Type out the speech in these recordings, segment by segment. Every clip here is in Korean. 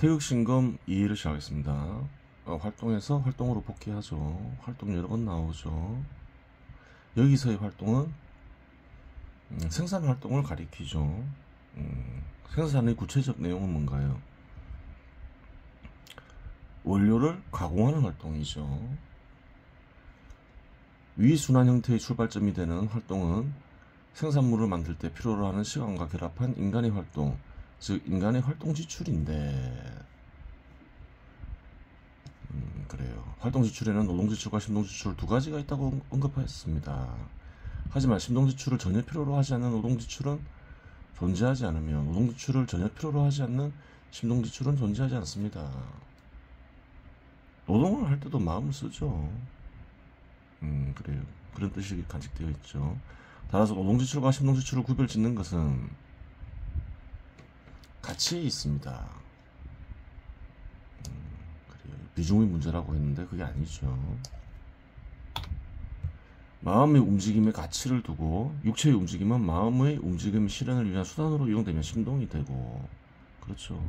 태극신검 2회를 시작하겠습니다. 활동에서 활동으로 복귀하죠. 활동 여러 번 나오죠. 여기서의 활동은 생산 활동을 가리키죠. 생산의 구체적 내용은 뭔가요? 원료를 가공하는 활동이죠. 위순환 형태의 출발점이 되는 활동은 생산물을 만들 때 필요로 하는 시간과 결합한 인간의 활동, 즉 인간의 활동 지출인데, 그래요. 활동 지출에는 노동 지출과 심동 지출 두 가지가 있다고 언급하였습니다. 하지만 심동 지출을 전혀 필요로 하지 않는 노동 지출은 존재하지 않으며, 노동 지출을 전혀 필요로 하지 않는 심동 지출은 존재하지 않습니다. 노동을 할 때도 마음을 쓰죠. 그래요. 그런 뜻이 간직되어 있죠. 따라서 노동 지출과 심동 지출을 구별 짓는 것은 가치에 있습니다. 그래요. 비중의 문제라고 했는데 그게 아니죠. 마음의 움직임에 가치를 두고 육체의 움직임은 마음의 움직임 실현을 위한 수단으로 이용되면 심동이 되고, 그렇죠.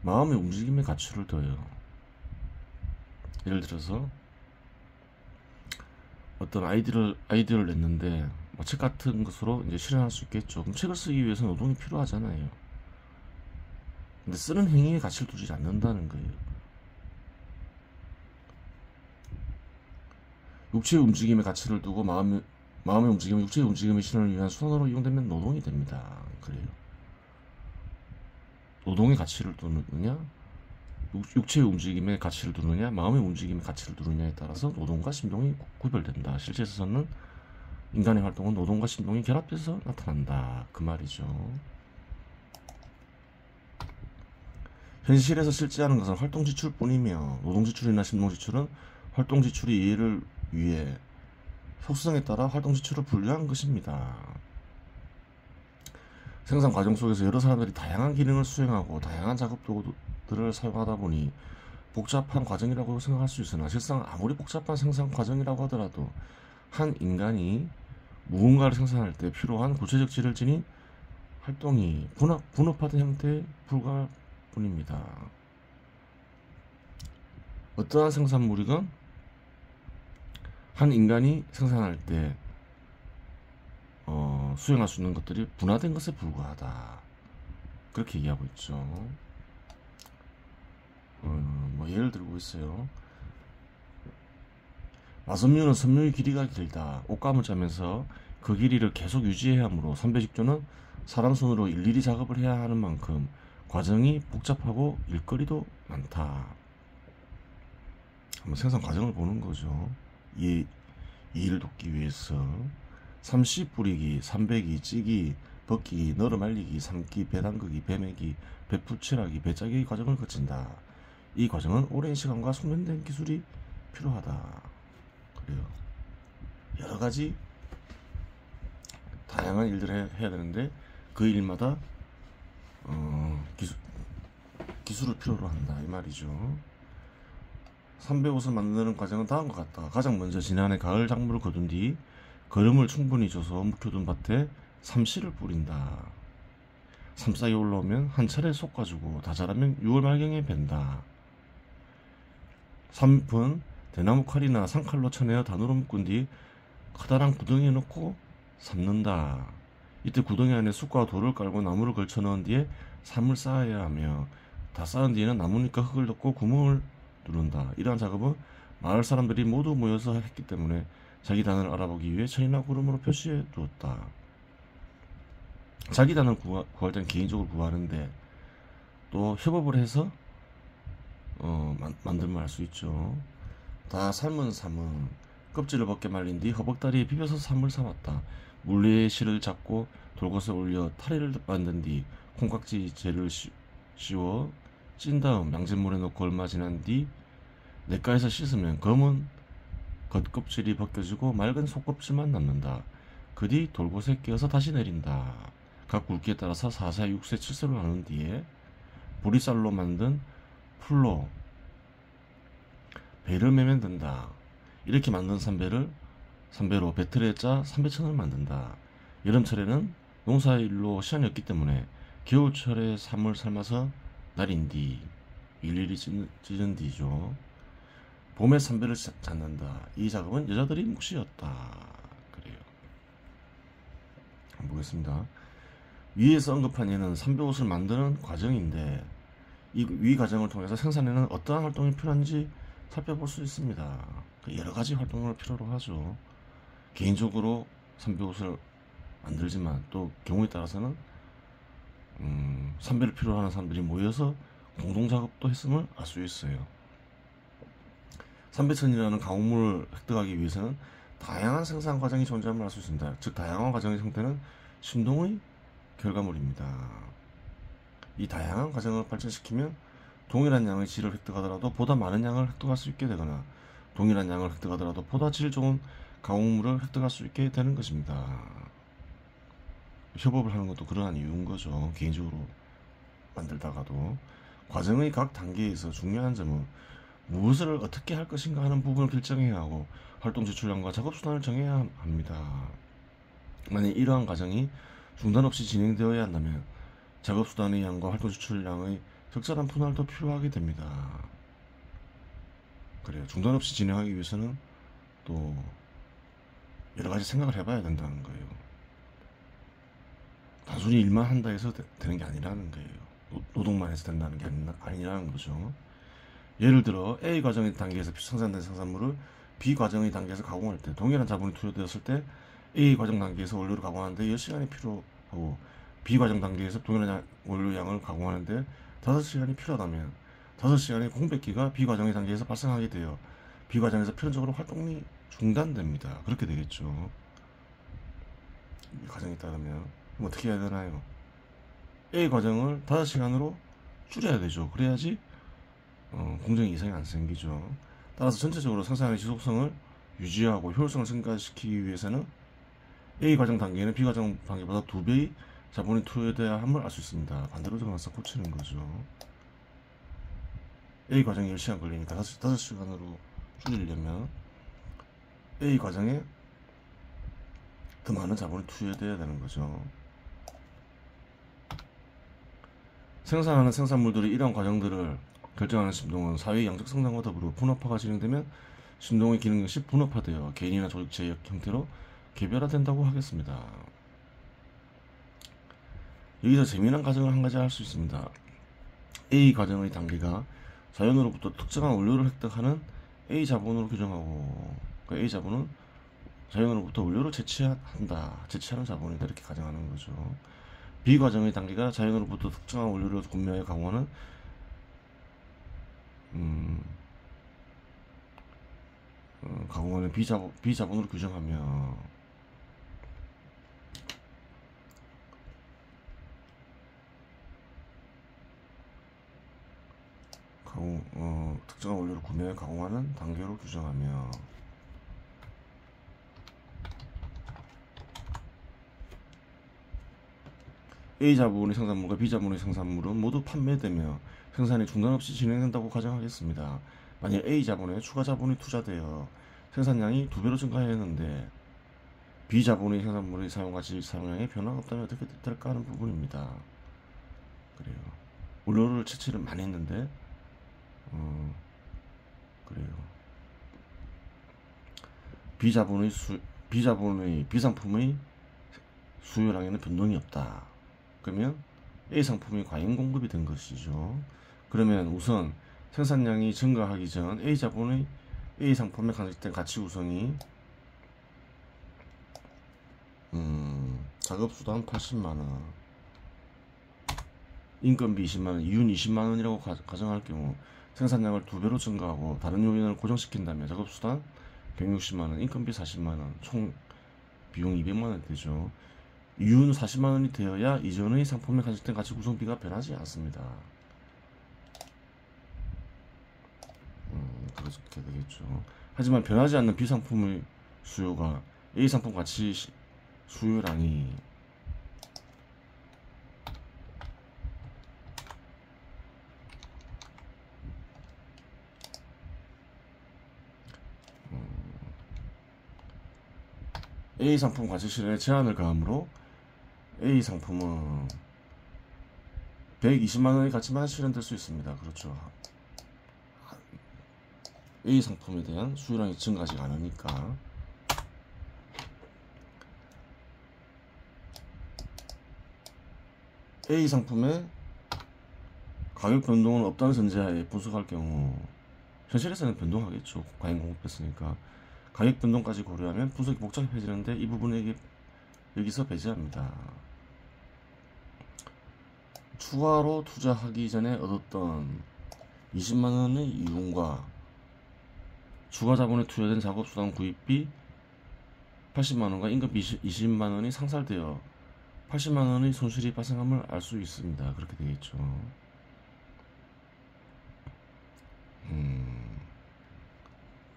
마음의 움직임에 가치를 둬요. 예를 들어서 어떤 아이디어를 냈는데 책 같은 것으로 이제 실현할 수 있겠죠. 그럼 책을 쓰기 위해서 노동이 필요하잖아요. 근데 쓰는 행위에 가치를 두지 않는다는 거예요. 육체의 움직임에 가치를 두고 마음의 움직임은 육체의 움직임의 실현을 위한 수단으로 이용되면 노동이 됩니다. 그래요. 노동의 가치를 두느냐, 육체의 움직임에 가치를 두느냐, 마음의 움직임에 가치를 두느냐에 따라서 노동과 심동이 구별된다. 실제에서는 인간의 활동은 노동과 심동이 결합돼서 나타난다. 그 말이죠. 현실에서 실제하는 것은 활동 지출뿐이며, 노동 지출이나 심동 지출은 활동 지출의 이해를 위해 속성에 따라 활동 지출을 분류한 것입니다. 생산 과정 속에서 여러 사람들이 다양한 기능을 수행하고 다양한 작업 도구들을 사용하다 보니 복잡한 과정이라고 생각할 수 있으나, 실상 아무리 복잡한 생산 과정이라고 하더라도 한 인간이 무언가를 생산할 때 필요한 구체적 질을 지닌 활동이 분업하던 형태에 불과할 뿐입니다. 어떠한 생산물이건 한 인간이 생산할 때 수행할 수 있는 것들이 분화된 것에 불과하다. 그렇게 얘기하고 있죠. 뭐 예를 들고 있어요. 마섬유는 섬유의 길이가 길다. 옷감을 짜면서 그 길이를 계속 유지해야 하므로 선배직조는 사람 손으로 일일이 작업을 해야 하는 만큼 과정이 복잡하고 일거리도 많다. 한번 생산 과정을 보는 거죠. 이해를 돕기 위해서. 삼시 뿌리기, 삼배기, 찌기, 벗기기, 널어 말리기, 삶기, 배 담그기, 배 매기, 배 풀칠하기, 배 짜기의 과정을 거친다. 이 과정은 오랜 시간과 숙련된 기술이 필요하다. 그래요. 여러 가지 다양한 일들을 해야 되는데 그 일마다 기술을 필요로 한다. 이 말이죠. 삼배옷을 만드는 과정은 다음과 같다. 가장 먼저 지난해 가을 작물을 거둔 뒤 거름을 충분히 줘서 묵혀둔 밭에 삼씨를 뿌린다. 삼싹이 올라오면 한 차례 솎아주고 다 자라면 6월 말경에 벤다. 삼잎은 대나무 칼이나 상칼로 쳐내어 단으로 묶은 뒤 커다란 구덩이에 넣고 삶는다. 이때 구덩이 안에 숯과 돌을 깔고 나무를 걸쳐 넣은 뒤에 삼을 쌓아야 하며, 다 쌓은 뒤에는 나무니까 흙을 넣고 구멍을 뚫는다. 이러한 작업은 마을 사람들이 모두 모여서 했기 때문에 자기 단을 알아보기 위해 천이나 구름으로 표시해 두었다. 자기 단을 구할 땐 개인적으로 구하는데 또 협업을 해서 만들면 할 수 있죠. 다 삶은 삼은 껍질을 벗게 말린 뒤 허벅다리에 비벼서 삼을 삼았다. 물레에 실을 잡고 돌것에 올려 타리를 만든 뒤 콩깍지 재를 씌워 찐 다음 양잿물에 넣고 얼마 지난 뒤 냇가에서 씻으면 검은 겉껍질이 벗겨지고 맑은 속껍질만 남는다. 그 뒤 돌곳에 끼워서 다시 내린다. 각 굵기에 따라서 4세, 6세, 7세로 나눈 뒤에 보리쌀로 만든 풀로 배를 매면 된다. 이렇게 만든 삼배로 배틀에 짜 삼배천을 만든다. 여름철에는 농사일로 시간이 없기 때문에 겨울철에 삶을 삶아서 날인 뒤 일일이 찢은 뒤죠. 봄에 삼배를 찾는다. 이 작업은 여자들이 몫이었다. 그래요. 한번 보겠습니다. 위에서 언급한 예는 삼배옷을 만드는 과정인데 위 과정을 통해서 생산에는 어떠한 활동이 필요한지 살펴볼 수 있습니다. 여러 가지 활동을 필요로 하죠. 개인적으로 삼배옷을 만들지만 또 경우에 따라서는 삼배를 필요로 하는 사람들이 모여서 공동 작업도 했음을 알 수 있어요. 삼배천이라는 가공물을 획득하기 위해서는 다양한 생산 과정이 존재함을 알 수 있습니다. 즉 다양한 과정의 형태는 심동의 결과물입니다. 이 다양한 과정을 발전시키면 동일한 양의 질을 획득하더라도 보다 많은 양을 획득할 수 있게 되거나 동일한 양을 획득하더라도 보다 질 좋은 가공물을 획득할 수 있게 되는 것입니다. 협업을 하는 것도 그러한 이유인 거죠. 개인적으로 만들다가도 과정의 각 단계에서 중요한 점은 무엇을 어떻게 할 것인가 하는 부분을 결정해야 하고 활동 제출량과 작업 수단을 정해야 합니다. 만약 이러한 과정이 중단 없이 진행되어야 한다면 작업 수단의 양과 활동 제출량의 적절한 분할도 필요하게 됩니다. 그래요. 중단 없이 진행하기 위해서는 또 여러 가지 생각을 해봐야 된다는 거예요. 단순히 일만 한다 해서 되는 게 아니라는 거예요. 노동만 해서 된다는 게 아니라는 거죠. 예를 들어 A 과정의 단계에서 생산된 생산물을 B 과정의 단계에서 가공할 때 동일한 자본이 투여되었을 때 A 과정 단계에서 원료를 가공하는데 10시간이 필요하고 B 과정 단계에서 동일한 원료 양을 가공하는데 5시간이 필요하다면 5시간의 공백기가 B 과정의 단계에서 발생하게 되어 B 과정에서 필연적으로 활동이 중단됩니다. 그렇게 되겠죠. 이 과정이 따르면 그럼 어떻게 해야 되나요? A 과정을 5시간으로 줄여야 되죠. 그래야지 공정의 이상이 안 생기죠. 따라서 전체적으로 생산의 지속성을 유지하고 효율성을 증가시키기 위해서는 A 과정 단계는 B 과정 단계보다 2배의 자본이 투여돼야 함을 알 수 있습니다. 반대로 적어서 고치는 거죠. A 과정이 10시간 걸리니까 5시간으로 줄이려면 A 과정에 더 많은 자본이 투여돼야 되는 거죠. 생산하는 생산물들의 이러한 과정들을 결정하는 심동은 사회의 양적 성장과 더불어 분업화가 진행되면 심동의 기능 역시 분업화되어 개인이나 조직체의 형태로 개별화된다고 하겠습니다. 여기서 재미난 과정을 한 가지 할 수 있습니다. A 과정의 단계가 자연으로부터 특정한 원료를 획득하는 A 자본으로 규정하고 그 A 자본은 자연으로부터 원료를 제치하는 자본이다 이렇게 가정하는 거죠. B 과정의 단계가 자연으로부터 특정한 원료를 구매하여 가공하는 가공하는 B 자본으로 규정하며 특정한 원료를 구매하여 가공하는 단계로 규정하며 A 자본의 생산물과 B 자본의 생산물은 모두 판매되며 생산이 중단 없이 진행된다고 가정하겠습니다. 만약 A 자본에 추가 자본이 투자되어 생산량이 2배로 증가했는데 B 자본의 생산물의 사용가치 사용량에 변화가 없다면 어떻게 될까 하는 부분입니다. 그래요. 원료를 채취를 많이 했는데 그래요. B 자본의 B 상품의 수요량에는 변동이 없다. 그러면 A 상품이 과잉 공급이 된 것이죠. 그러면 우선 생산량이 증가하기 전 A 자본의 A 상품에 간접된 가치 구성이 작업수당 80만원, 인건비 20만원, 이윤 20만원이라고 가정할 경우 생산량을 2배로 증가하고 다른 요인을 고정시킨다면 작업수당 160만원, 인건비 40만원, 총 비용 200만원 되죠. 이윤 40만원이 되어야 이전의 상품에 간접된 가치 구성비가 변하지 않습니다. 그렇게 되겠죠. 하지만 변하지 않는 B 상품의 수요가 A 상품 가치 수요량이 A 상품 가치 실현에 제한을 가하므로 A 상품은 120만원의 가치만 실현될 수 있습니다. 그렇죠. A 상품에 대한 수요량이 증가하지 않으니까. A 상품의 가격 변동은 없다는 전제하에 분석할 경우 현실에서는 변동하겠죠. 과잉 공급했으니까. 가격 변동까지 고려하면 분석이 복잡해지는데 이 부분을 여기서 배제합니다. 추가로 투자하기 전에 얻었던 20만원의 이윤과 추가 자본에 투여된 작업수당 구입비 80만원과 임금비 20만원이 상살되어 80만원의 손실이 발생함을 알 수 있습니다. 그렇게 되겠죠.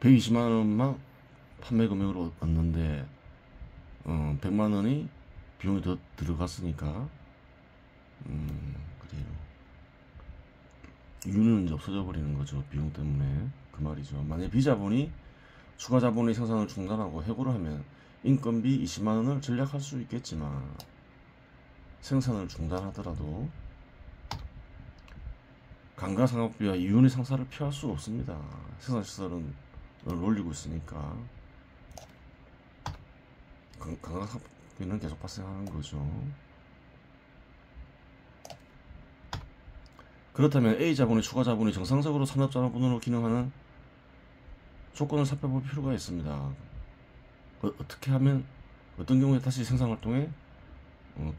120만원만 판매 금액으로 얻는데 100만원이 비용이 더 들어갔으니까 그래요. 이유는 이제 없어져 버리는 거죠. 비용 때문에. 그 말이죠. 만약 비자본이 추가 자본의 생산을 중단하고 해고를 하면 인건비 20만원을 절약할 수 있겠지만 생산을 중단하더라도 감가상각비와 이윤의 상사를 피할 수 없습니다. 생산시설은 올리고 있으니까 감가상각비는 계속 발생하는 거죠. 그렇다면 A 자본의 추가 자본이 정상적으로 산업자본으로 기능하는 조건을 살펴볼 필요가 있습니다. 어떻게 하면 어떤 경우에 다시 생산활동에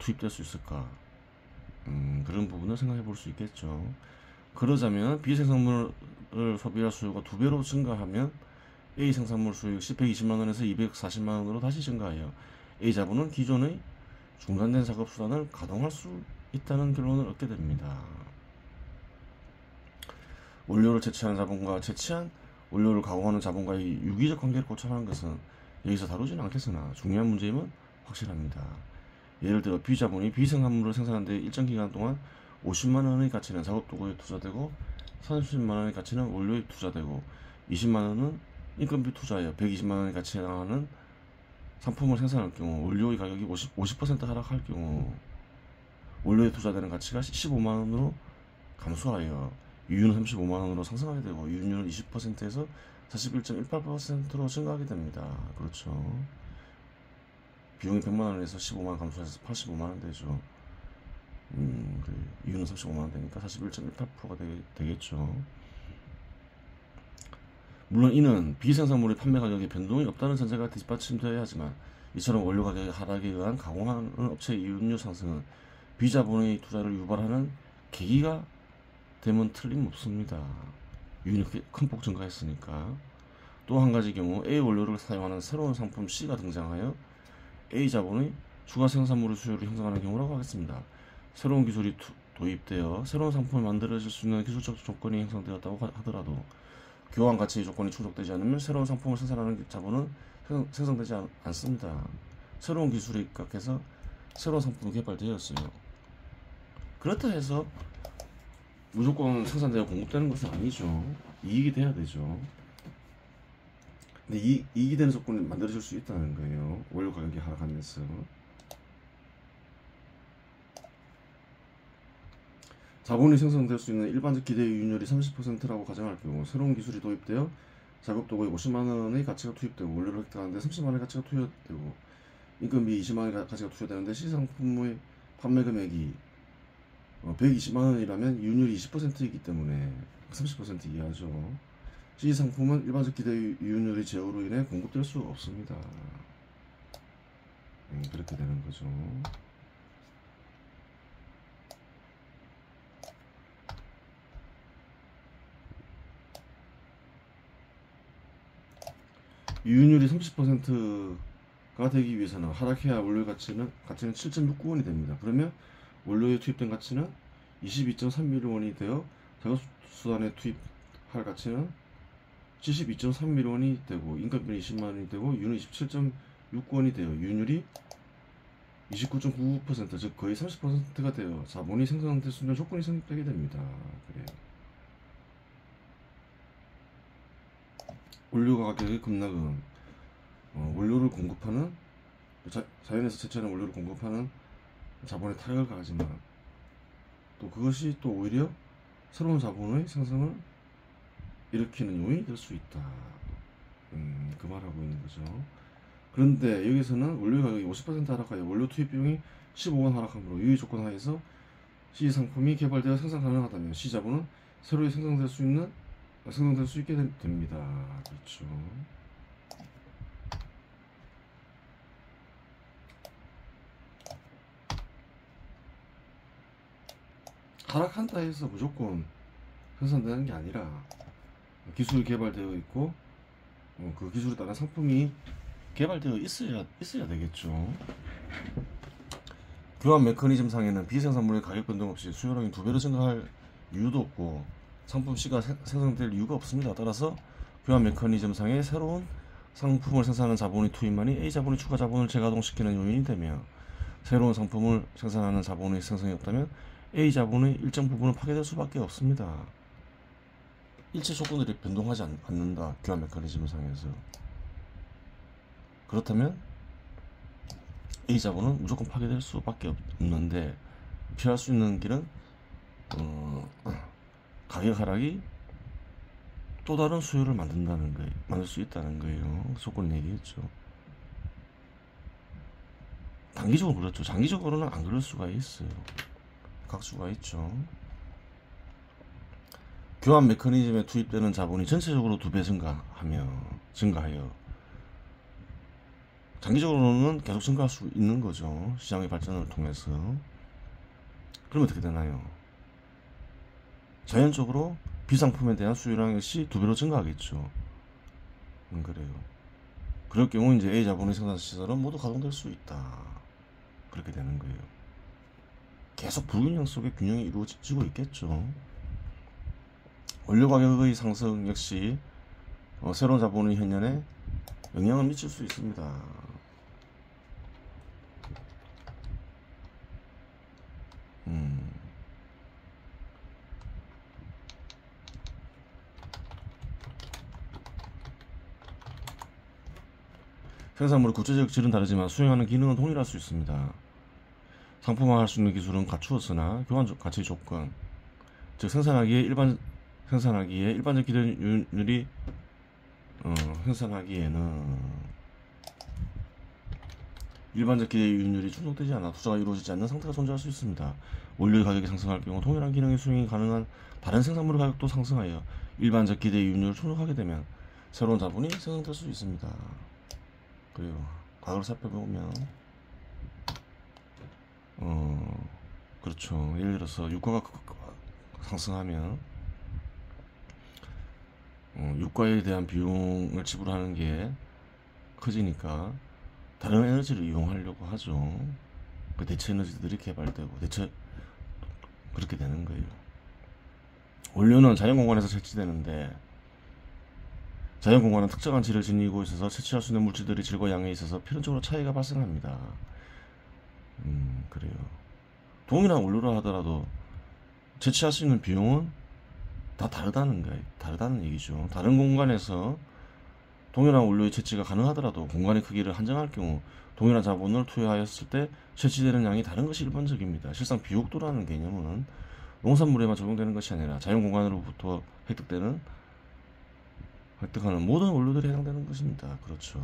투입될 수 있을까? 그런 부분을 생각해 볼 수 있겠죠. 그러자면 비생산물을 소비할 수요가 2배로 증가하면 A 생산물 수요 역시 120만원에서 240만원으로 다시 증가하여 A 자본은 기존의 중단된 작업 수단을 가동할 수 있다는 결론을 얻게 됩니다. 원료를 채취한 자본과 채취한 원료를 가공하는 자본과의 유기적 관계를 고찰하는 것은 여기서 다루지는 않겠으나 중요한 문제임은 확실합니다. 예를 들어 B자본이 B생산물을 생산하는 데 일정 기간 동안 50만원의 가치는 작업도구에 투자되고 30만원의 가치는 원료에 투자되고 20만원은 인건비 투자하여 120만원의 가치에 해당하는 상품을 생산할 경우 원료의 가격이 50% 하락할 경우 원료에 투자되는 가치가 15만원으로 감소하여 이윤은 35만원으로 상승하게 되고 이윤율은 20%에서 41.18%로 증가하게 됩니다. 그렇죠. 비용이 100만원에서 15만원 감소해서 85만원 되죠. 이윤은 35만원 되니까 41.18%가 되겠죠. 물론 이는 비생산물의 판매 가격에 변동이 없다는 전제가 뒷받침되어야 하지만 이처럼 원료 가격의 하락에 의한 가공하는 업체의 이윤율 상승은 비자본의 투자를 유발하는 계기가 되면 틀림없습니다. 이윤이 큰 폭 증가했으니까. 또 한 가지 경우 A 원료를 사용하는 새로운 상품 C가 등장하여 A 자본의 추가 생산물의 수요를 형성하는 경우라고 하겠습니다. 새로운 기술이 도입되어 새로운 상품을 만들어질 수 있는 기술적 조건이 형성되었다고 하더라도 교환 가치의 조건이 충족되지 않으면 새로운 상품을 생산하는 자본은 생성되지 않습니다. 새로운 기술에 입각해서 새로운 상품이 개발되었어요. 그렇다 해서 무조건 생산되어 공급되는 것은 아니죠. 이익이 돼야 되죠. 근데 이익이 되는 조건이 만들어질 수 있다는 거예요. 원료 가격이 하락하면서. 자본이 생성될 수 있는 일반적 기대 이윤율이 30%라고 가정할 경우 새로운 기술이 도입되어 작업도구에 50만원의 가치가 투입되고 원료를 획득하는데 30만원의 가치가 투여되고 인건비 20만원의 가치가 투여되는데 시상품의 판매 금액이 120만원이라면 이윤율이 20%이기 때문에 30% 이하죠. 시상품은 일반적 기대 이윤율의 제어로 인해 공급될 수 없습니다. 그렇게 되는 거죠. 이윤율이 30%가 되기 위해서는 하락해야 원료 가치는 7.69원이 됩니다. 그러면 원료에 투입된 가치는 22.3밀리원이 되어 작업수단에 투입할 가치는 72.3밀리원이 되고 인건비는 20만원이 되고 이윤은 27.6원이 되어 이윤율이 29.99%, 즉 거의 30%가 되어 자본이 생산될 수 있는 조건이 성립되게 됩니다. 그래요. 원료 가격의 급락은 원료를 공급하는 자연에서 채취하는 원료를 공급하는 자본에 타격을 가하지만 또 또 그것이 또 오히려 새로운 자본의 생성을 일으키는 요인이 될 수 있다. 그 말하고 있는 거죠. 그런데 여기서는 원료 가격이 50% 하락하여 원료 투입 비용이 15원 하락하므로 유의 조건 하에서 C 상품이 개발되어 생산 가능하다면 C 자본은 새로 생성될 수 있게 됩니다. 그렇죠. 하락한다 해서 무조건 생산되는 게 아니라 기술이 개발되어 있고 그 기술에 따른 상품이 개발되어 있어야 되겠죠. 교환 메커니즘 상에는 비생산물의 가격 변동 없이 수요량이 2배로 증가할 이유도 없고 상품 C가 생성될 이유가 없습니다. 따라서 교환 메커니즘 상에 새로운 상품을 생산하는 자본의 투입만이 A 자본의 추가 자본을 재가동시키는 요인이 되며 새로운 상품을 생산하는 자본의 생성이 없다면 A 자본의 일정 부분은 파괴될 수밖에 없습니다. 일체 조건들이 변동하지 않는다. 교환 메커니즘 상에서. 그렇다면 A 자본은 무조건 파괴될 수밖에 없는데 피할 수 있는 길은 가격 하락이 또 다른 수요를 만들 수 있다는 거예요. 조건 얘기했죠. 단기적으로 그렇죠. 장기적으로는 안 그럴 수가 있어요. 각수가 있죠. 교환 메커니즘에 투입되는 자본이 전체적으로 2배 증가하여 장기적으로는 계속 증가할 수 있는 거죠. 시장의 발전을 통해서. 그러면 어떻게 되나요? 자연적으로 비상품에 대한 수요량 역시 2배로 증가하겠죠. 그래요. 그럴 경우 이제 A 자본의 생산 시설은 모두 가동될 수 있다. 그렇게 되는 거예요. 계속 불균형 속에 균형이 이루어지고 있겠죠. 원료 가격의 상승 역시 새로운 자본의 현현에 영향을 미칠 수 있습니다. 생산물의 구체적 질은 다르지만 수행하는 기능은 동일할 수 있습니다. 상품화할 수 있는 기술은 갖추었으나 교환 가치 조건, 즉 생산하기에 일반적 기대율이 생산하기에는 일반적 기대율이 충족되지 않아 투자가 이루어지지 않는 상태가 존재할 수 있습니다. 원료의 가격이 상승할 경우 동일한 기능의 수행이 가능한 다른 생산물의 가격도 상승하여 일반적 기대율을 충족하게 되면 새로운 자본이 생성될 수 있습니다. 그리고 가격을 살펴보면 그렇죠. 예를 들어서 유가가 상승하면 유가에 대한 비용을 지불하는 게 커지니까 다른 에너지를 이용하려고 하죠. 그 대체 에너지들이 개발되고 그렇게 되는 거예요. 원료는 자연공간에서 채취되는데 자연공간은 특정한 질을 지니고 있어서 채취할 수 있는 물질들의 질과 양에 있어서 필연적으로 차이가 발생합니다. 그래요. 동일한 원료라 하더라도 채취할 수 있는 비용은 다 다르다는 얘기죠. 다른 공간에서 동일한 원료의 채취가 가능하더라도 공간의 크기를 한정할 경우 동일한 자본을 투여하였을 때 채취되는 양이 다른 것이 일반적입니다. 실상 비옥도라는 개념은 농산물에만 적용되는 것이 아니라 자연 공간으로부터 획득하는 모든 원료들에 해당되는 것입니다. 그렇죠.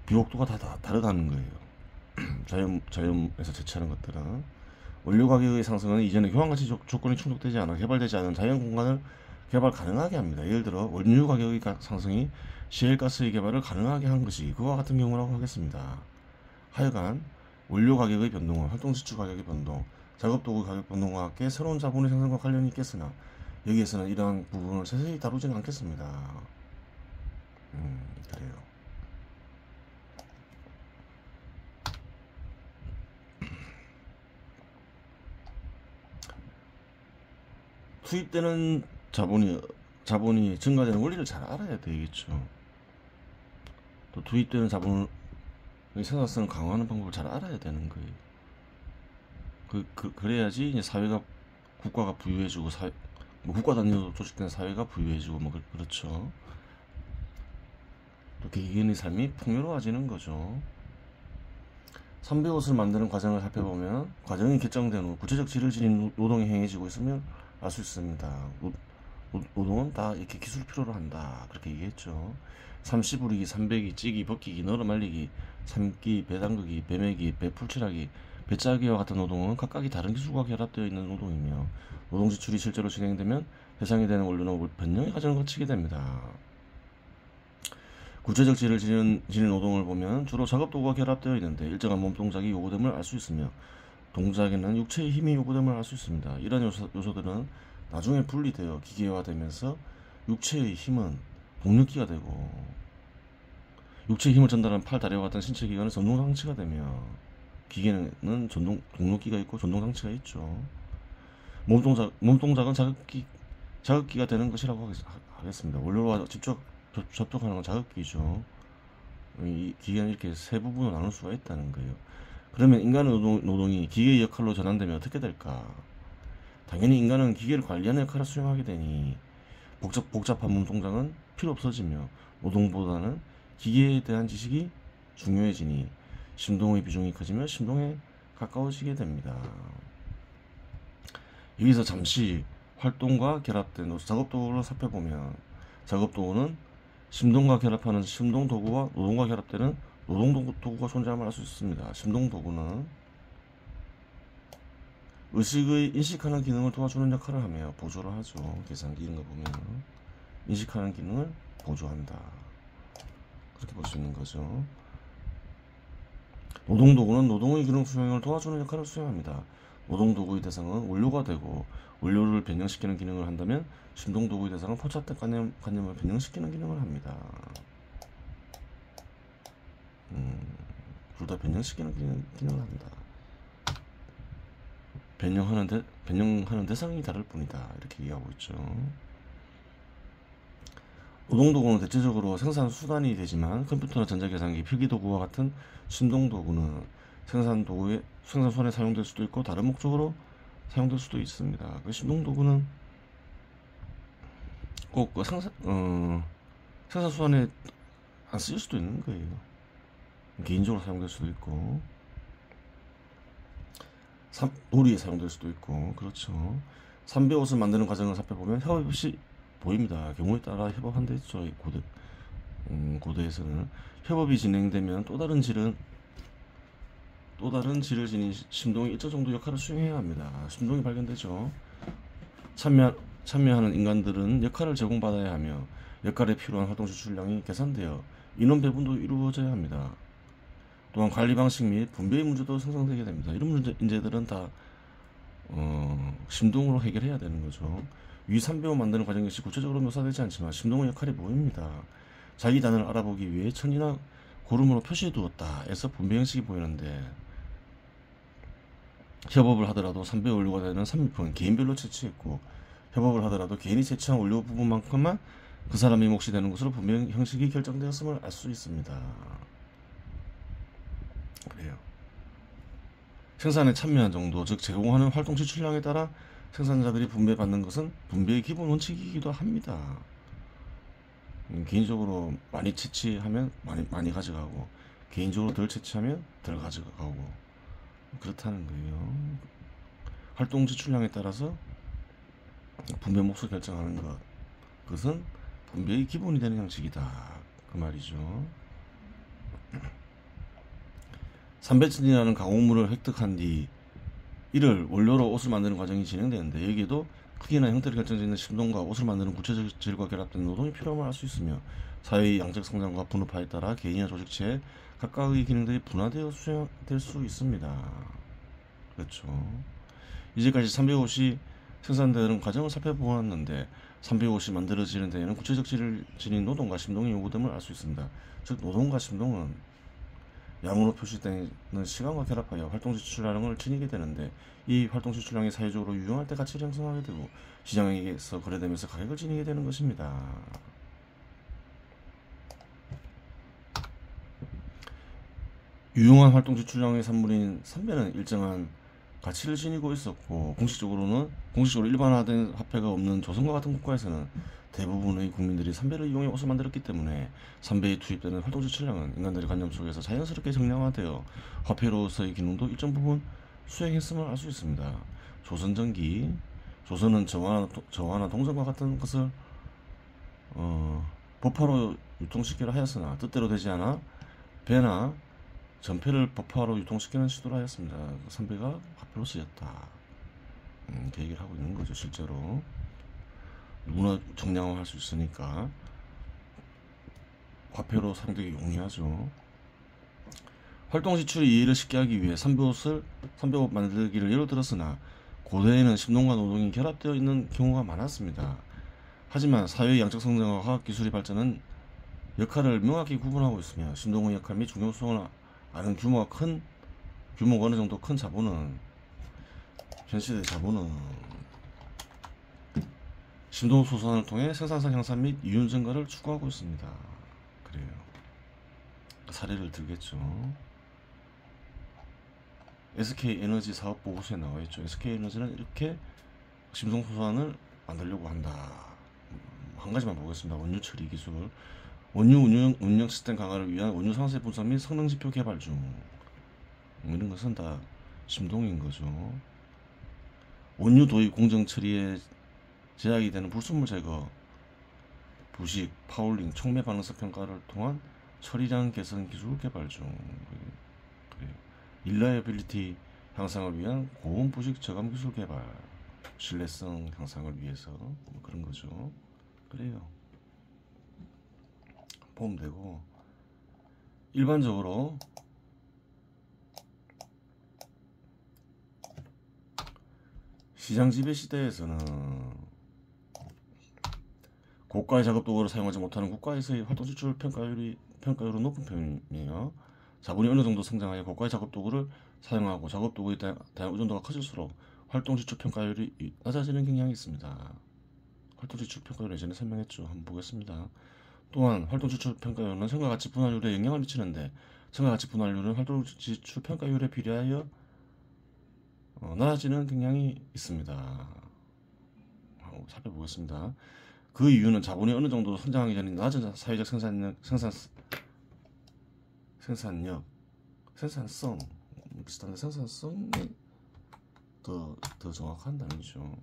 비옥도가 다 다르다는 거예요. 자연에서 채취하는 것들은 원료 가격의 상승은 이전에 교환가치 조건이 충족되지 않아 개발되지 않은 자연 공간을 개발 가능하게 합니다. 예를 들어 원료 가격의 상승이 시엘가스의 개발을 가능하게 한 것이 그와 같은 경우라고 하겠습니다. 하여간 원료 가격의 변동은 활동지출 가격의 변동, 작업도구 가격 변동과 함께 새로운 자본의 생성과 관련이 있겠으나 여기에서는 이러한 부분을 세세히 다루지는 않겠습니다. 그래요. 투입되는 자본이 증가되는 원리를 잘 알아야 되겠죠. 또 투입되는 자본의 생산성을 강화하는 방법을 잘 알아야 되는 거예요. 그래야지 이제 국가가 부유해지고 국가 단위로 조직된 사회가 부유해지고 그렇죠. 또 개개인의 삶이 풍요로워지는 거죠. 300옷을 만드는 과정을 살펴보면 과정이 결정된 후 구체적 질을 지닌 노동이 행해지고 있으면 알 수 있습니다. 노동은 다 이렇게 기술을 필요로 한다. 그렇게 얘기했죠. 삼시 부리기, 삼배기, 찌기, 벗기기, 널어 말리기, 삶기, 배 담그기, 배 매기, 배 풀칠하기, 배 짜기와 같은 노동은 각각이 다른 기술과 결합되어 있는 노동이며 노동 지출이 실제로 진행되면 해상이 되는 원료는 변형의 과정을 거치게 됩니다. 구체적 질을 지닌 노동을 보면 주로 작업도구가 결합되어 있는데 일정한 몸동작이 요구됨을 알 수 있으며 동작에는 육체의 힘이 요구됨을 알 수 있습니다. 이러한 요소들은 나중에 분리되어 기계화되면서 육체의 힘은 동력기가 되고 육체의 힘을 전달하는 팔, 다리와 같은 신체 기관은 전동장치가 되며 기계는 동력기가 있고 전동장치가 있죠. 몸동작은 자극기가 되는 것이라고 하겠습니다. 원료와 직접 접촉하는 건 자극기죠. 이 기계는 이렇게 세 부분으로 나눌 수가 있다는 거예요. 그러면 인간의 노동이 기계의 역할로 전환되면 어떻게 될까? 당연히 인간은 기계를 관리하는 역할을 수행하게 되니 복잡한 몸동작은 필요 없어지며 노동보다는 기계에 대한 지식이 중요해지니 심동의 비중이 커지며 심동에 가까워지게 됩니다. 여기서 잠시 활동과 결합된 작업도구를 살펴보면 작업도구는 심동과 결합하는 심동도구와 노동과 결합되는 노동도구가 존재함을 알 수 있습니다. 심동도구는 의식의 인식하는 기능을 도와주는 역할을 하며 보조를 하죠. 계산기 이런 거 보면 인식하는 기능을 보조한다. 그렇게 볼 수 있는 거죠. 노동도구는 노동의 기능 수행을 도와주는 역할을 수행합니다. 노동도구의 대상은 원료가 되고 원료를 변형시키는 기능을 한다면 심동도구의 대상은 포착된 관념을 변형시키는 기능을 합니다. 둘 다 변형시키는 기능을 합니다. 변형하는 대상이 다를 뿐이다. 이렇게 얘기하고 있죠. 노동도구는 대체적으로 생산수단이 되지만 컴퓨터나 전자계산기, 필기도구와 같은 심동도구는 생산수단에 사용될 수도 있고 다른 목적으로 사용될 수도 있습니다. 심동도구는 꼭 생산수단에 안 쓰일 수도 있는 거예요. 개인적으로 사용될 수도 있고 놀이에 사용될 수도 있고 그렇죠. 삼배옷을 만드는 과정을 살펴보면 협업 없이 보입니다. 경우에 따라 협업한댔죠. 고대에서는 협업이 진행되면 또 다른 질을 지닌 심동이 일정 정도 역할을 수행해야 합니다. 심동이 발견되죠. 참여하는 인간들은 역할을 제공받아야 하며 역할에 필요한 활동 지출량이 계산되어 인원 배분도 이루어져야 합니다. 또한 관리 방식 및 분배의 문제도 생성되게 됩니다. 이런 문제들은 다 심동으로 해결해야 되는 거죠. 위 3배우 만드는 과정 역시 구체적으로 묘사되지 않지만 심동의 역할이 보입니다. 자기 단을 알아보기 위해 천이나 고름으로 표시해 두었다 해서 분배 형식이 보이는데 협업을 하더라도 3배 원료가 되는 산미품은 개인별로 채취했고 협업을 하더라도 개인이 채취한 원료 부분만큼만 그 사람의 몫이 되는 것으로 분배 형식이 결정되었음을 알 수 있습니다. 그래요. 생산에 참여한 정도, 즉 제공하는 활동 지출량에 따라 생산자들이 분배받는 것은 분배의 기본 원칙이기도 합니다. 개인적으로 많이 채취하면 많이 가져가고 개인적으로 덜 채취하면 덜 가져가고 그렇다는 거예요. 활동 지출량에 따라서 분배 몫을 결정하는 것, 그것은 분배의 기본이 되는 형식이다. 그 말이죠. 삼배천이라는 가공물을 획득한 뒤 이를 원료로 옷을 만드는 과정이 진행되는데 여기에도 크기나 형태를 결정짓는 심동과 옷을 만드는 구체적 질과 결합된 노동이 필요함을 알 수 있으며 사회의 양적 성장과 분업화에 따라 개인이나 조직체의 각각의 기능들이 분화되어 수행될 수 있습니다. 그렇죠. 이제까지 300옷이 생산되는 과정을 살펴보았는데 300옷이 만들어지는 데에는 구체적 질을 지닌 노동과 심동이 요구됨을 알 수 있습니다. 즉 노동과 심동은 양으로 표시되는 시간과 결합하여 활동 지출량을 지니게 되는데 이 활동 지출량이 사회적으로 유용할 때 가치를 형성하게 되고 시장에서 거래되면서 가격을 지니게 되는 것입니다. 유용한 활동 지출량의 산물인 삼배는 일정한 가치를 지니고 있었고 공식적으로 일반화된 화폐가 없는 조선과 같은 국가에서는 대부분의 국민들이 삼배를 이용해 옷을 만들었기 때문에 삼배에 투입되는 활동 지출량은 인간들의 관념 속에서 자연스럽게 정량화되어 화폐로서의 기능도 일정 부분 수행했음을 알 수 있습니다. 조선 전기 조선은 저화나 동전과 같은 것을 법화로 유통시키려 하였으나 뜻대로 되지 않아 배나 전폐를 법화로 유통시키는 시도를 하였습니다. 삼배가 화폐로 쓰였다. 그 얘기를 하고 있는 거죠. 실제로 누구나 정량화할 수 있으니까 화폐로 사용되기 용이하죠. 활동 지출의 이해를 쉽게 하기 위해 삼배옷 만들기를 예로 들었으나 고대에는 심농과 노동이 결합되어 있는 경우가 많았습니다. 하지만 사회의 양적 성장과 화학 기술의 발전은 역할을 명확히 구분하고 있으며 심동의 역할 및 중요성을 아는 규모가 어느 정도 큰 자본은 현 시대 자본은 심동 소산을 통해 생산성 향상 및 이윤 증가를 추구하고 있습니다. 그래요. 사례를 들겠죠. SK에너지 사업 보고서에 나와 있죠. SK에너지는 이렇게 심동 소산을 만들려고 한다. 한 가지만 보겠습니다. 원유 처리 기술, 원유 운영 시스템 강화를 위한 원유 상세 분석 및 성능 지표 개발 중. 이런 것은 다 심동인 거죠. 원유 도입 공정 처리에 제약이 되는 불순물 제거, 부식, 파울링, 촉매 반응성 평가를 통한 처리량 개선 기술 개발 중. 그래요. 일라이빌리티 향상을 위한 고온 부식 저감 기술 개발, 신뢰성 향상을 위해서 그런 거죠. 그래요. 보면 되고, 일반적으로 시장 지배 시대에서는 고가의 작업 도구를 사용하지 못하는 국가에서의 활동 지출 평가율은 높은 편이며, 자본이 어느 정도 성장하여 고가의 작업 도구를 사용하고 작업 도구의 다양 의존도가 커질수록 활동 지출 평가율이 낮아지는 경향이 있습니다. 활동 지출 평가율 예전에 설명했죠. 한번 보겠습니다. 또한 활동 지출 평가율은 성과 가치 분할률에 영향을 미치는데, 성과 가치 분할률은 활동 지출 평가율에 비례하여 낮아지는 경향이 있습니다. 살펴보겠습니다. 그 이유는 자본이 어느 정도 성장하기 전에 낮은 사회적 생산성 비슷한데 생산성이 더 정확한 단어죠.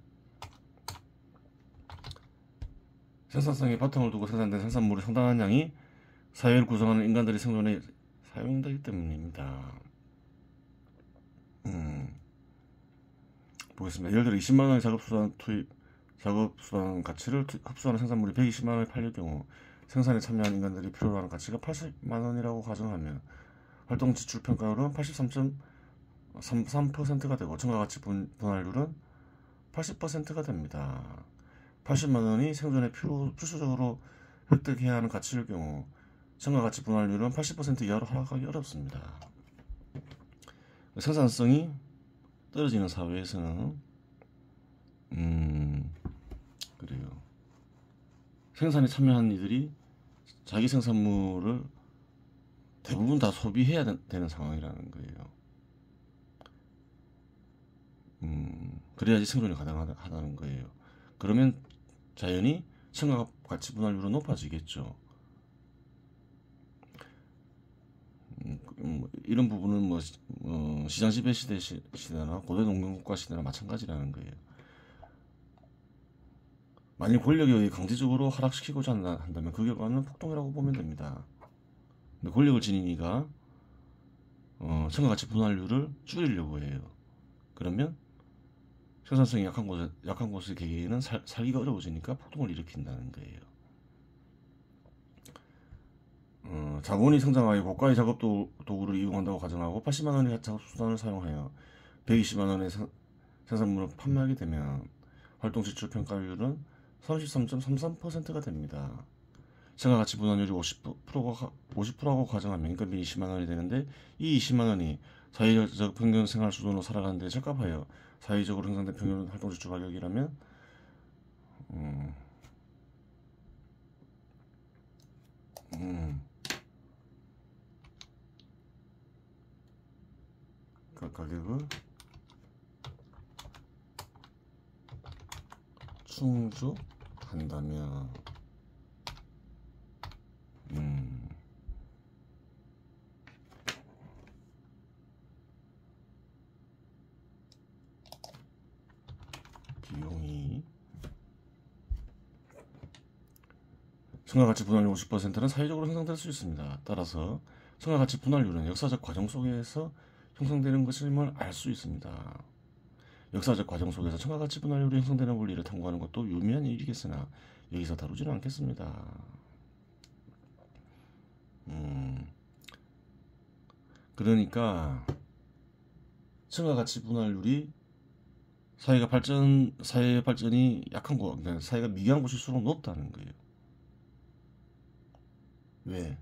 생산성에 바탕을 두고 생산된 생산물의 상당한 양이 사회를 구성하는 인간들의 생존에 사용되기 때문입니다. 보겠습니다. 예를 들어 20만원의 작업수단 가치를 흡수하는 생산물이 120만원에 팔릴 경우 생산에 참여한 인간들이 필요로 하는 가치가 80만원이라고 가정하면 활동 지출 평가율은 83.3%가 되고 첨가가치 분할률은 80%가 됩니다. 80만원이 생존에 필수적으로 획득해야 하는 가치일 경우 첨가가치 분할률은 80% 이하로 하락하기 어렵습니다. 생산성이 떨어지는 사회에서는 그래요. 생산에 참여한 이들이 자기 생산물을 대부분 다 소비해야 되는 상황이라는 거예요. 그래야지 생존이 가능하다는 거예요. 그러면 자연히 첨가가치 분할률은 높아지겠죠. 이런 부분은 시장 지배 시대나 고대 농경국가 시대나 마찬가지라는 거예요. 만일 권력에 의해 강제적으로 하락시키고자 한다면 그 결과는 폭동이라고 보면 됩니다. 근데 권력을 지닌 이가 첨가가치 분할률을 줄이려고 해요. 그러면 생산성이 약한 곳의 개개인은 살기가 어려워지니까 폭동을 일으킨다는 거예요. 자본이 성장하여 고가의 작업 도구를 이용한다고 가정하고 80만원의 작업수단을 사용하여 120만원의 생산물을 판매하게 되면 활동 지출 평가율은 33.33%가 됩니다. 첨가가치 분할률이 50%라고 가정하면 인건비 20만원이 되는데, 이 20만원이 사회적 평균 생활 수준으로 살아가는 데 적합하여 사회적으로 형성된 평균 활동 지출 가격이라면 그 가격을 충족하였다. 한다면 비용이 청가가치 분할률 50%는 사회적으로 형성될 수 있습니다. 따라서 청가가치 분할률은 역사적 과정 속에서 형성되는 것임을 알 수 있습니다. 역사적 과정 속에서 청가가치 분할률이 형성되는 원리를 탐구하는 것도 유의미한 일이겠으나 여기서 다루지는 않겠습니다. 그러니까 청가가치 분할률이 사회 발전이 약한 곳, 그러니까 사회가 미개한 곳일수록 높다는 거예요. 왜?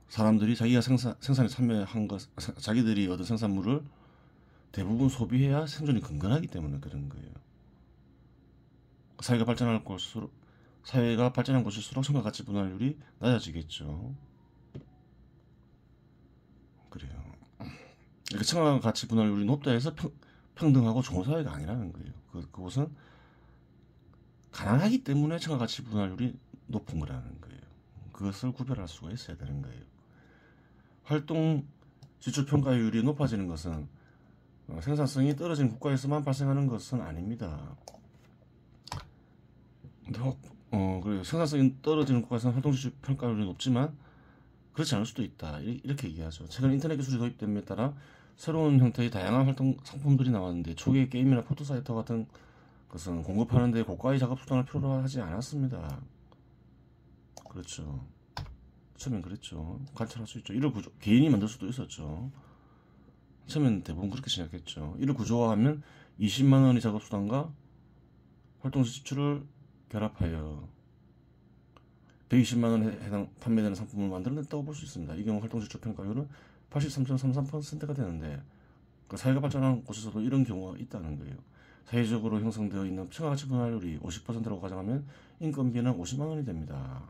사람들이 자기가 생산에 참여한 것, 자기들이 얻은 생산물을 대부분 소비해야 생존이 건강하기 때문에 그런 거예요. 사회가 발전한 곳일수록 청가가치 분할률이 낮아지겠죠. 그래요. 그러니까 청가가치 분할률이 높다 해서 평등하고 좋은 사회가 아니라는 거예요. 그곳은 가난하기 때문에 청가가치 분할률이 높은 거라는 거예요. 그것을 구별할 수가 있어야 되는 거예요. 활동 지출 평가율이 높아지는 것은 생산성이 떨어진 국가에서만 발생하는 것은 아닙니다. 그래요. 생산성이 떨어지는 국가에서는 활동 지출 평가율이 높지만 그렇지 않을 수도 있다. 이렇게 얘기하죠. 최근 인터넷 기술이 도입됨에 따라 새로운 형태의 다양한 활동 상품들이 나왔는데 초기에 게임이나 포토사이트 같은 것은 공급하는 데 고가의 작업 수단을 필요로 하지 않았습니다. 그렇죠. 처음엔 그랬죠. 관찰할 수 있죠. 이를 개인이 만들 수도 있었죠. 처음엔 대부분 그렇게 생각했죠. 이를 구조화하면 20만 원의 작업 수단과 활동 지출을 결합하여 120만 원에 해당 판매되는 상품을 만들어냈다고 볼 수 있습니다. 이 경우 활동 지출 평가율은 83.33%가 되는데 사회가 발전한 곳에서도 이런 경우가 있다는 거예요. 사회적으로 형성되어 있는 청가가치 분할률이 50%라고 가정하면 인건비는 50만 원이 됩니다.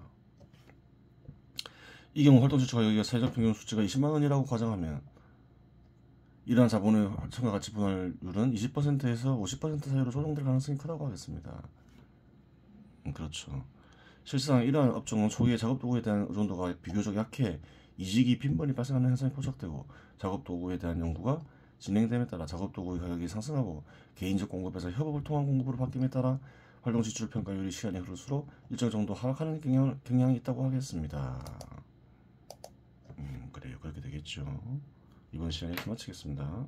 이 경우 활동 지출 가격이 사회적 평균 수치가 20만 원이라고 가정하면 이러한 자본의 청가가치 분할률은 20%에서 50% 사이로 조정될 가능성이 크다고 하겠습니다. 그렇죠. 실상 이러한 업종은 초기에 작업도구에 대한 의존도가 비교적 약해 이직이 빈번히 발생하는 현상이 포착되고 작업도구에 대한 연구가 진행됨에 따라 작업도구의 가격이 상승하고 개인적 공급에서 협업을 통한 공급으로 바뀜에 따라 활동 지출 평가율이 시간이 흐를수록 일정 정도 하락하는 경향이 있다고 하겠습니다. 그래요. 그렇게 되겠죠. 이번 시간에 이렇게 마치겠습니다.